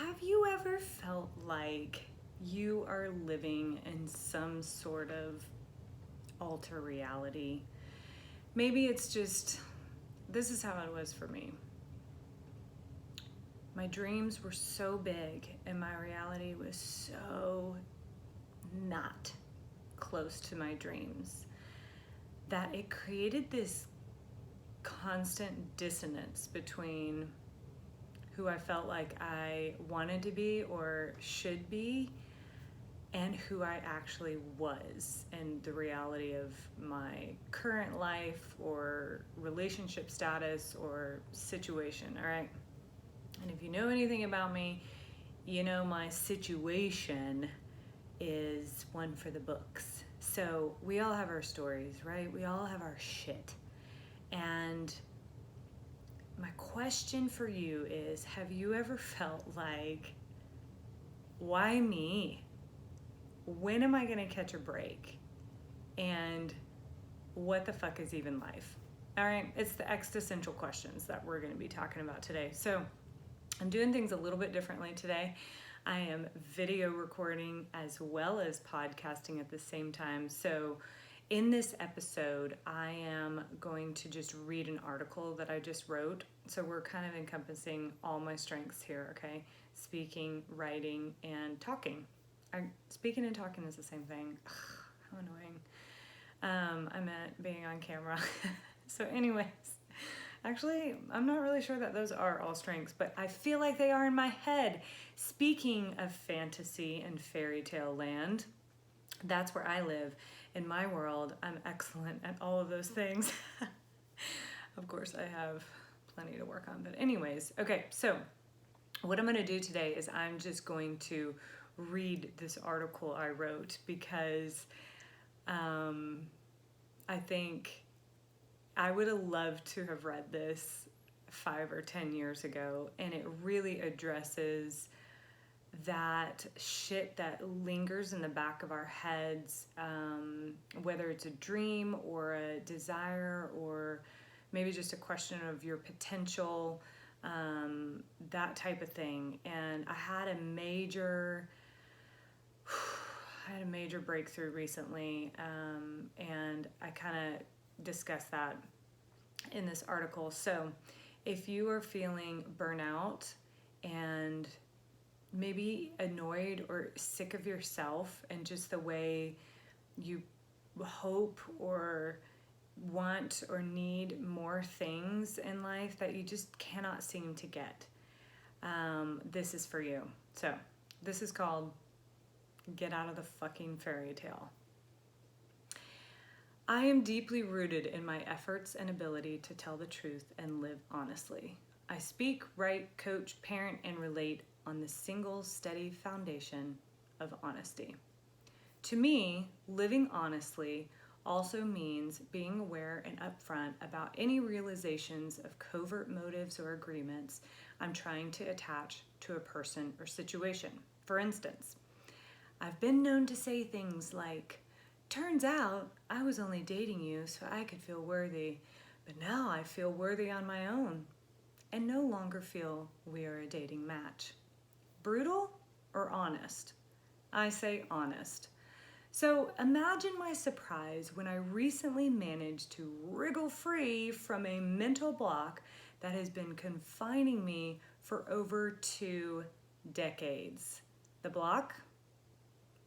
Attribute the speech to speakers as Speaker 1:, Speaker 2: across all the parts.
Speaker 1: Have you ever felt like you are living in some sort of alter reality? Maybe it's just, this is how it was for me. My dreams were so big and my reality was so not close to my dreams that it created this constant dissonance between who I felt like I wanted to be or should be and who I actually was and the reality of my current life or relationship status or situation, all right? And if you know anything about me, you know my situation is one for the books. So we all have our stories, right? We all have our shit. And my question for you is, have you ever felt like, why me? When am I gonna catch a break? And what the fuck is even life? All right, it's the existential questions that we're gonna be talking about today. So I'm doing things a little bit differently today. I am video recording as well as podcasting at the same time. So in this episode, I am going to just read an article that I just wrote. So we're kind of encompassing all my strengths here, okay? Speaking, writing, and talking. Speaking and talking is the same thing. Ugh, how annoying. I meant being on camera. So anyways, actually, I'm not really sure that those are all strengths, but I feel like they are in my head. Speaking of fantasy and fairy tale land, that's where I live. In my world, I'm excellent at all of those things. Of course, I have plenty to work on, but anyways, okay, so what I'm gonna do today is I'm just going to read this article I wrote because I think I would have loved to have read this 5 or 10 years ago, and it really addresses that shit that lingers in the back of our heads, whether it's a dream or a desire or maybe just a question of your potential, that type of thing. And I had a major breakthrough recently, and I kind of discussed that in this article. So if you are feeling burnout and maybe annoyed or sick of yourself and just the way you hope or want or need more things in life that you just cannot seem to get, this is for you. So this is called Get Out of the Fucking Fairy Tale. I am deeply rooted in my efforts and ability to tell the truth and live honestly. I speak, write, coach, parent, and relate on the single steady foundation of honesty. To me, living honestly also means being aware and upfront about any realizations of covert motives or agreements I'm trying to attach to a person or situation. For instance, I've been known to say things like, "Turns out I was only dating you so I could feel worthy, but now I feel worthy on my own and no longer feel we are a dating match." Brutal or honest? I say honest. So imagine my surprise when I recently managed to wriggle free from a mental block that has been confining me for over 2 decades. The block?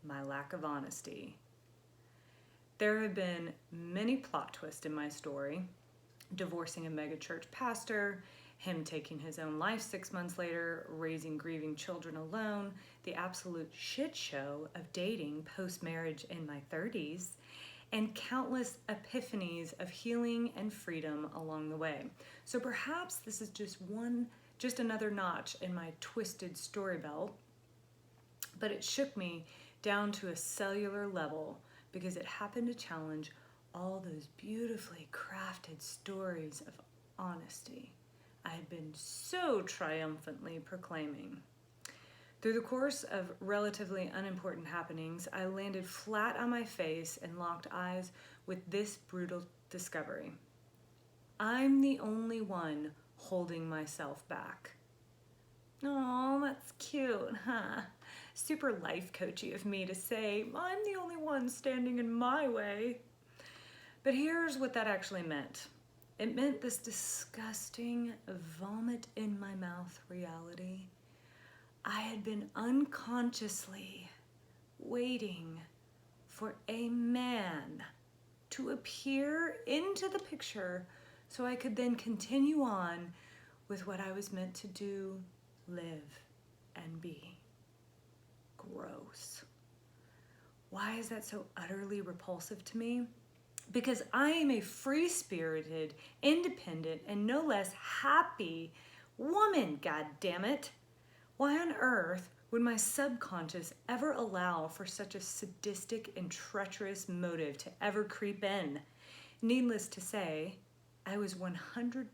Speaker 1: My lack of honesty. There have been many plot twists in my story. Divorcing a megachurch pastor, him taking his own life 6 months later, raising grieving children alone, the absolute shit show of dating post-marriage in my 30s, and countless epiphanies of healing and freedom along the way. So perhaps this is just another notch in my twisted story belt, but it shook me down to a cellular level because it happened to challenge all those beautifully crafted stories of honesty I had been so triumphantly proclaiming. Through the course of relatively unimportant happenings, I landed flat on my face and locked eyes with this brutal discovery. I'm the only one holding myself back. Oh, that's cute, huh? Super life coachy of me to say, I'm the only one standing in my way. But here's what that actually meant. It meant this disgusting vomit in my mouth reality. I had been unconsciously waiting for a man to appear into the picture so I could then continue on with what I was meant to do, live, and be. Gross. Why is that so utterly repulsive to me? Because I am a free-spirited, independent, and no less happy woman, god damn it. Why on earth would my subconscious ever allow for such a sadistic and treacherous motive to ever creep in? Needless to say, I was 100%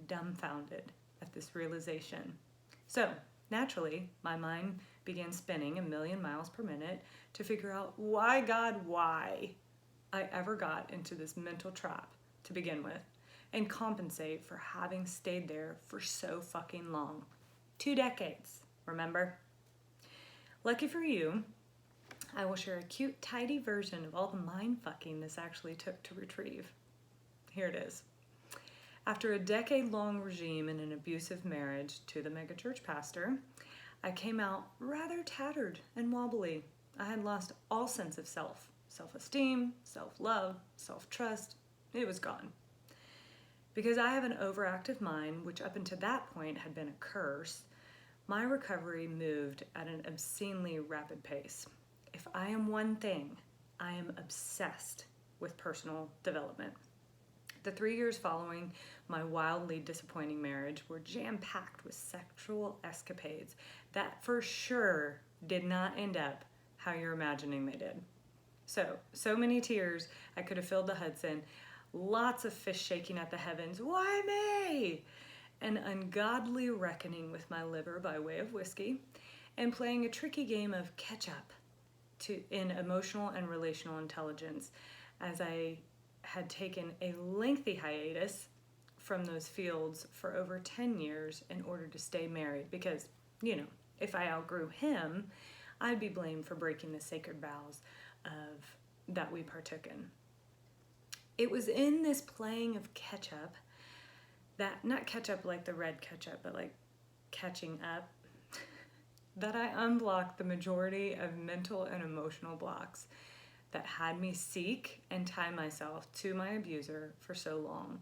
Speaker 1: dumbfounded at this realization. So, naturally, my mind began spinning 1,000,000 miles per minute to figure out why, God, why I ever got into this mental trap to begin with, and compensate for having stayed there for so fucking long. 2 decades, remember? Lucky for you, I will share a cute, tidy version of all the mind fucking this actually took to retrieve. Here it is. After a decade-long regime in an abusive marriage to the megachurch pastor, I came out rather tattered and wobbly. I had lost all sense of self. Self-esteem, self-love, self-trust, it was gone. Because I have an overactive mind, which up until that point had been a curse, my recovery moved at an obscenely rapid pace. If I am one thing, I am obsessed with personal development. The 3 years following my wildly disappointing marriage were jam-packed with sexual escapades that for sure did not end up how you're imagining they did. So many tears, I could have filled the Hudson, lots of fish shaking at the heavens, why me? An ungodly reckoning with my liver by way of whiskey, and playing a tricky game of catch-up in emotional and relational intelligence, as I had taken a lengthy hiatus from those fields for over 10 years in order to stay married, because, if I outgrew him, I'd be blamed for breaking the sacred vows that we partook in. It was in this playing of catch-up, that, not catch-up like the red ketchup, but like catching up, that I unblocked the majority of mental and emotional blocks that had me seek and tie myself to my abuser for so long,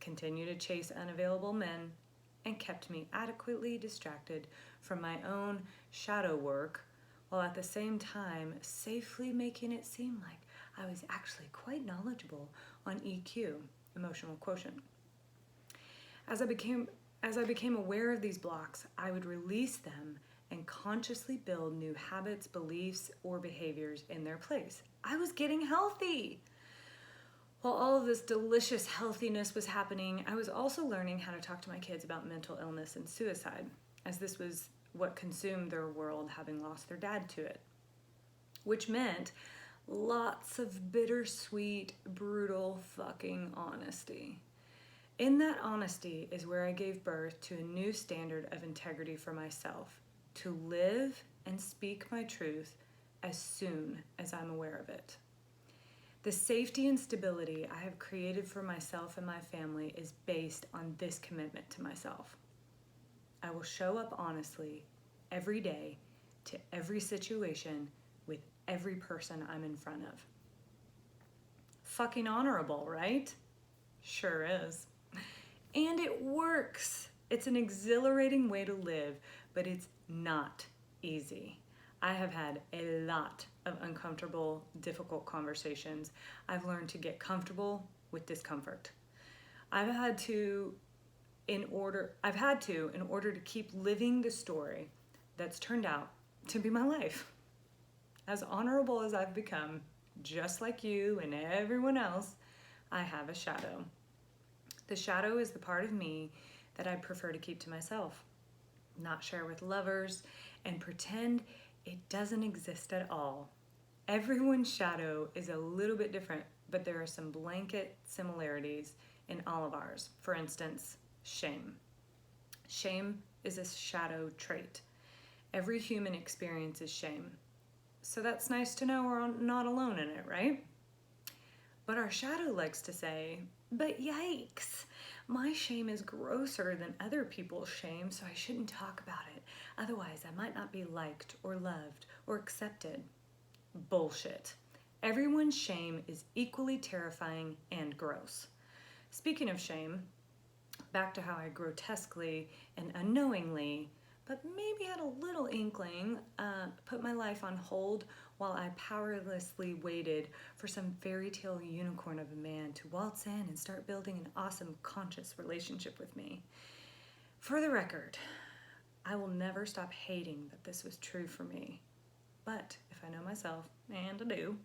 Speaker 1: continue to chase unavailable men, and kept me adequately distracted from my own shadow work, while at the same time safely making it seem like I was actually quite knowledgeable on EQ, emotional quotient. As I became aware of these blocks, I would release them and consciously build new habits, beliefs, or behaviors in their place. I was getting healthy. While all of this delicious healthiness was happening, I was also learning how to talk to my kids about mental illness and suicide, as this was what consumed their world, having lost their dad to it. Which meant lots of bittersweet, brutal fucking honesty. In that honesty is where I gave birth to a new standard of integrity for myself, to live and speak my truth as soon as I'm aware of it. The safety and stability I have created for myself and my family is based on this commitment to myself. I will show up honestly every day to every situation with every person I'm in front of. Fucking honorable, right? Sure is. And it works. It's an exhilarating way to live, but it's not easy. I have had a lot of uncomfortable, difficult conversations. I've learned to get comfortable with discomfort. I've had to, in order to keep living the story that's turned out to be my life. As honorable as I've become, just like you and everyone else, I have a shadow. The shadow is the part of me that I'd prefer to keep to myself, not share with lovers, and pretend it doesn't exist at all. Everyone's shadow is a little bit different, but there are some blanket similarities in all of ours. For instance, shame. Shame is a shadow trait. Every human experiences shame. So that's nice to know we're not alone in it, right? But our shadow likes to say, but yikes, my shame is grosser than other people's shame, so I shouldn't talk about it. Otherwise, I might not be liked or loved or accepted. Bullshit. Everyone's shame is equally terrifying and gross. Speaking of shame, back to how I grotesquely and unknowingly, but maybe had a little inkling, put my life on hold while I powerlessly waited for some fairy tale unicorn of a man to waltz in and start building an awesome conscious relationship with me. For the record, I will never stop hating that this was true for me. But if I know myself, and I do,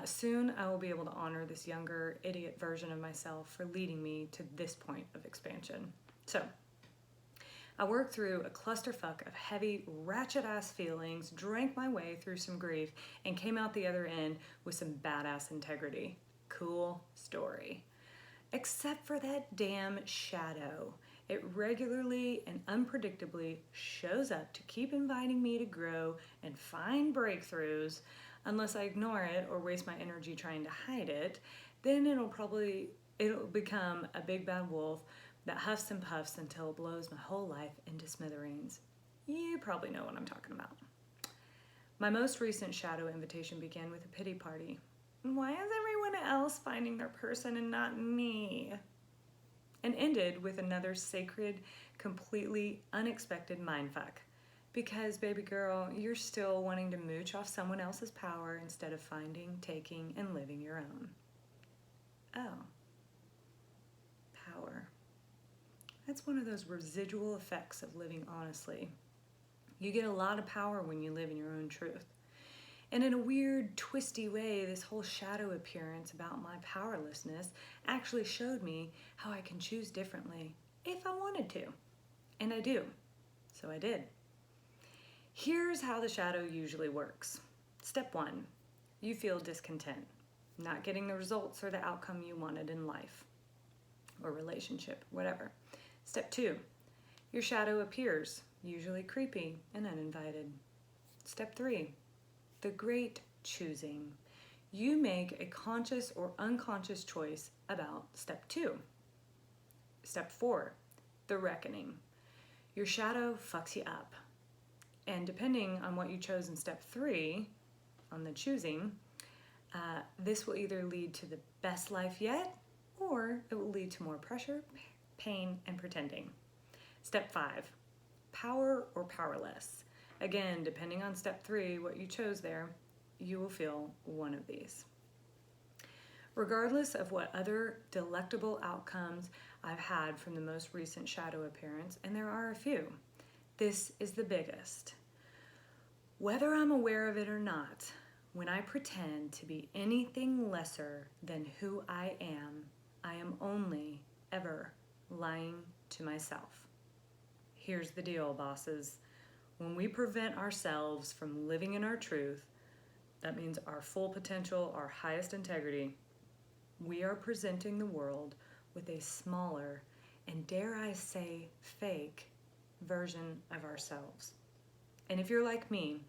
Speaker 1: soon I will be able to honor this younger idiot version of myself for leading me to this point of expansion. So, I worked through a clusterfuck of heavy, ratchet-ass feelings, drank my way through some grief, and came out the other end with some badass integrity. Cool story. Except for that damn shadow. It regularly and unpredictably shows up to keep inviting me to grow and find breakthroughs. Unless I ignore it or waste my energy trying to hide it, then it'll become a big bad wolf that huffs and puffs until it blows my whole life into smithereens. You probably know what I'm talking about. My most recent shadow invitation began with a pity party. Why is everyone else finding their person and not me? And ended with another sacred, completely unexpected mindfuck. Because, baby girl, you're still wanting to mooch off someone else's power instead of finding, taking, and living your own. Oh. Power. That's one of those residual effects of living honestly. You get a lot of power when you live in your own truth. And in a weird, twisty way, this whole shadow appearance about my powerlessness actually showed me how I can choose differently if I wanted to. And I do. So I did. Here's how the shadow usually works. Step 1, you feel discontent, not getting the results or the outcome you wanted in life or relationship, whatever. Step 2, your shadow appears, usually creepy and uninvited. Step 3, the great choosing. You make a conscious or unconscious choice about step 2. Step 4, the reckoning. Your shadow fucks you up. And depending on what you chose in step 3, on the choosing, this will either lead to the best life yet, or it will lead to more pressure, pain, and pretending. Step 5, power or powerless. Again, depending on step 3, what you chose there, you will feel one of these. Regardless of what other delectable outcomes I've had from the most recent shadow appearance, and there are a few, this is the biggest. Whether I'm aware of it or not, when I pretend to be anything lesser than who I am only ever lying to myself. Here's the deal, bosses. When we prevent ourselves from living in our truth, that means our full potential, our highest integrity, we are presenting the world with a smaller and, dare I say, fake version of ourselves. And if you're like me,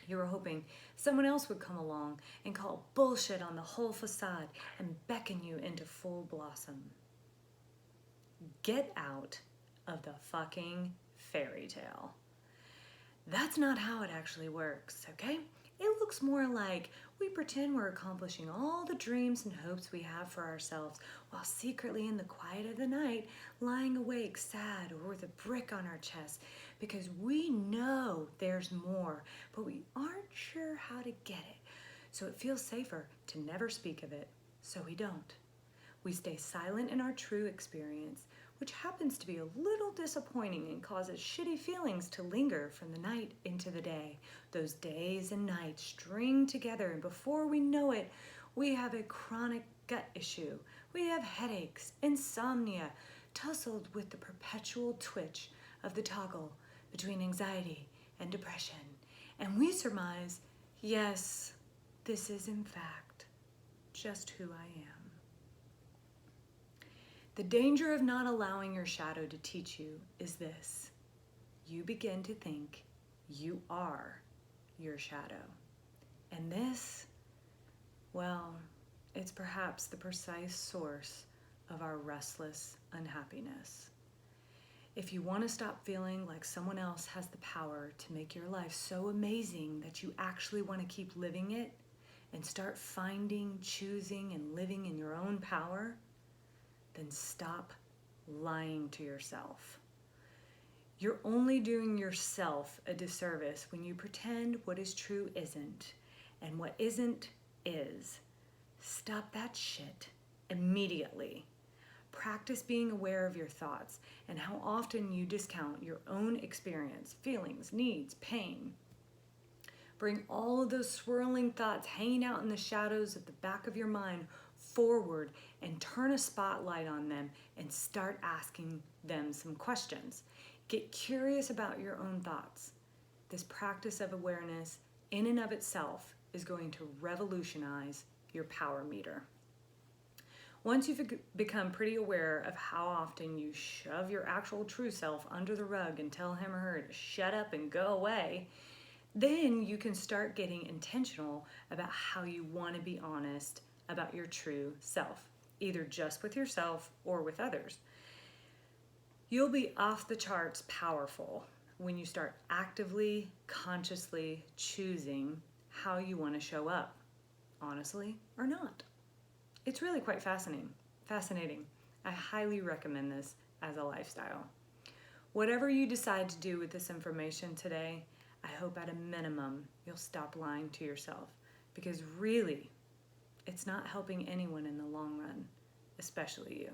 Speaker 1: you were hoping someone else would come along and call bullshit on the whole facade and beckon you into full blossom. Get out of the fucking fairy tale. That's not how it actually works, okay? It looks more like we pretend we're accomplishing all the dreams and hopes we have for ourselves while secretly in the quiet of the night lying awake sad or with a brick on our chest because we know there's more, but we aren't sure how to get it. So it feels safer to never speak of it, so we don't. We stay silent in our true experience, which happens to be a little disappointing and causes shitty feelings to linger from the night into the day. Those days and nights string together, and before we know it, we have a chronic gut issue. We have headaches, insomnia, tussled with the perpetual twitch of the toggle between anxiety and depression. And we surmise, yes, this is in fact just who I am. The danger of not allowing your shadow to teach you is this: you begin to think you are your shadow. And this, well, it's perhaps the precise source of our restless unhappiness. If you want to stop feeling like someone else has the power to make your life so amazing that you actually want to keep living it and start finding, choosing, and living in your own power, then stop lying to yourself. You're only doing yourself a disservice when you pretend what is true isn't, and what isn't is. Stop that shit immediately. Practice being aware of your thoughts and how often you discount your own experience, feelings, needs, pain. Bring all of those swirling thoughts hanging out in the shadows at the back of your mind forward and turn a spotlight on them and start asking them some questions. Get curious about your own thoughts. This practice of awareness in and of itself is going to revolutionize your power meter. Once you've become pretty aware of how often you shove your actual true self under the rug and tell him or her to shut up and go away, then you can start getting intentional about how you want to be honest about your true self, either just with yourself or with others. You'll be off the charts powerful when you start actively, consciously choosing how you want to show up, honestly or not. It's really quite fascinating. I highly recommend this as a lifestyle. Whatever you decide to do with this information today, I hope at a minimum you'll stop lying to yourself, because really, it's not helping anyone in the long run, especially you.